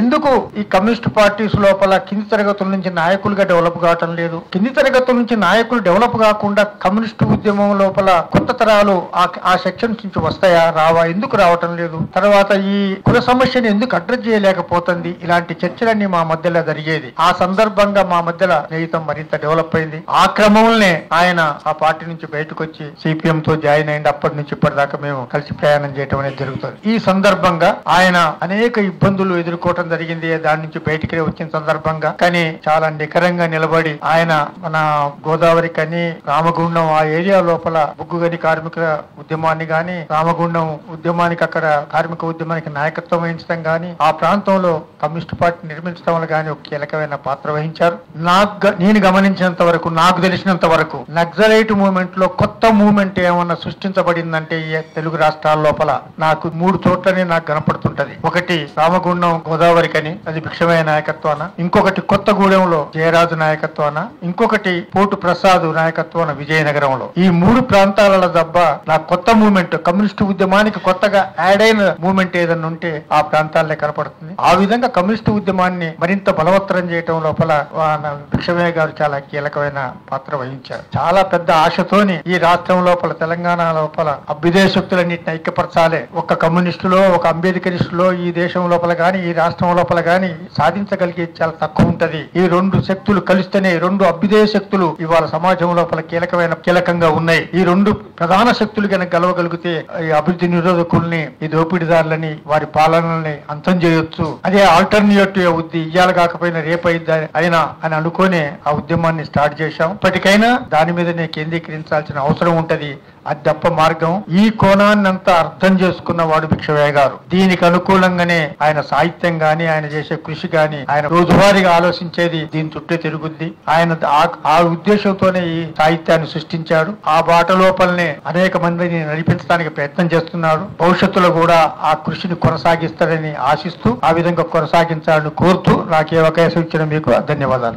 ఎందుకు ఈ communist parties లోపల కింది తరగతుల నుంచి నాయకులుగా డెవలప్ కావటం లేదు? కింది తరగతుల నుంచి నాయకులు డెవలప్ కాకుండా కమ్యూనిస్టు ఉద్యమం లోపల కొత్త తరాలు ఆ సెక్షన్స్ నుంచి వస్తాయా, రావా? ఎందుకు రావటం లేదు? తర్వాత ఈ కుల సమస్యను ఎందుకు అడ్రస్ చేయలేకపోతుంది? ఇలాంటి చర్చలన్నీ మా మధ్యలో జరిగేది. ఆ సందర్భంగా మా మధ్యలో స్నేహితం మరింత డెవలప్ అయింది. ఆ క్రమంలోనే ఆయన ఆ పార్టీ నుంచి బయటకు వచ్చి సిపిఎం తో జాయిన్ అయింది. అప్పటి నుంచి ఇప్పటిదాకా మేము కలిసి ప్రయాణం చేయడం అనేది జరుగుతుంది. ఈ సందర్భంగా ఆయన అనేక ఇబ్బందులు ఎదుర్కోవటం జరిగింది. దాని నుంచి బయటికి వచ్చిన సందర్భంగా కానీ చాలా నికరంగా నిలబడి ఆయన మన గోదావరి కని రామగుండం ఆ ఏరియా లోపల బొగ్గుగని కార్మికుల ఉద్యమాన్ని గాని, రామగుండం ఉద్యమానికి అక్కడ కార్మిక ఉద్యమానికి నాయకత్వం వహించడం గాని, ఆ ప్రాంతంలో కమ్యూనిస్ట్ పార్టీ నిర్మించడంలో గాని ఒక కీలకమైన పాత్ర వహించారు. నేను గమనించినంత వరకు, నాకు తెలిసినంత వరకు నక్సలైట్ మూవ్మెంట్ లో కొత్త మూవ్మెంట్ ఏమన్నా సృష్టించబడిందంటే ఈ తెలుగు రాష్ట్రాల లోపల నాకు 3 చోట్లనే నాకు కనపడుతుంటది. ఒకటి రామగుండం గోదావరి కని, అది భిక్షమయ్య నాయకత్వాన, ఇంకొకటి కొత్తగూడెంలో జయరాజు నాయకత్వాన, ఇంకొకటి పోటు ప్రసాద్ నాయకత్వాన విజయనగరంలో. ఈ 3 ప్రాంతాల దెబ్బ నాకు కొత్త మూవ్మెంట్, కమ్యూనిస్టు ఉద్యమానికి కొత్తగా యాడ్ అయిన మూవ్మెంట్ ఏదన్నా ఉంటే ఆ ప్రాంతాలనే కనపడుతుంది. ఆ విధంగా కమ్యూనిస్టు ఉద్యమాన్ని మరింత బలవత్తరం చేయటం లోపల భిక్షమయ్య గారు చాలా కీలకమైన పాత్ర వహించారు. చాలా పెద్ద ఆశతోని ఈ రాష్ట్రం లోపల, తెలంగాణ లోపల అభ్యుదయ శక్తులన్నింటిని ఐక్యపరచాలి. ఒక కమ్యూనిస్టులో, ఒక అంబేద్కరిస్టులో ఈ దేశం లోపల గాని, ఈ రాష్ట్రం లోపల గాని సాధించగలిగే చాలా తక్కువ ఉంటది. ఈ 2 శక్తులు కలిస్తేనే, 2 అభ్యుదయ శక్తులు ఇవాళ సమాజం లోపల కీలకంగా ఉన్నాయి. ఈ 2 ప్రధాన శక్తులు కనుక గెలవగలిగితే ఈ అభివృద్ధి నిరోధకుల్ని, ఈ దోపిడీదారులని, వారి పాలనల్ని అంతం చేయొచ్చు. అదే ఆల్టర్నేటివ్ అవుద్ది, ఇయ్యాల కాకపోయినా రేపు అయినా అని అనుకునే ఆ ఉద్యమాన్ని స్టార్ట్ చేశాం. ఇప్పటికైనా దాని మీదనే కేంద్రీకరించాల్సిన అవసరం ఉంటది. అది తప్ప మార్గం. ఈ కోణాన్ని అంతా అర్థం చేసుకున్న వాడు భిక్షమయ్య గారు. దీనికి అనుకూలంగానే ఆయన సాహిత్యం గాని, ఆయన చేసే కృషి గాని, ఆయన రోజువారీగా ఆలోచించేది దీని చుట్టే తిరుగుద్ది. ఆయన ఆ ఉద్దేశంతోనే ఈ సాహిత్యాన్ని సృష్టించాడు. ఆ బాట లోపలనే అనేక మందిని నడిపించడానికి ప్రయత్నం చేస్తున్నాడు. భవిష్యత్తులో కూడా ఆ కృషిని కొనసాగిస్తాడని ఆశిస్తూ, ఆ విధంగా కొనసాగించాలని కోరుతూ నాకు ఈ అవకాశం ఇచ్చిన మీకు ధన్యవాదాలు.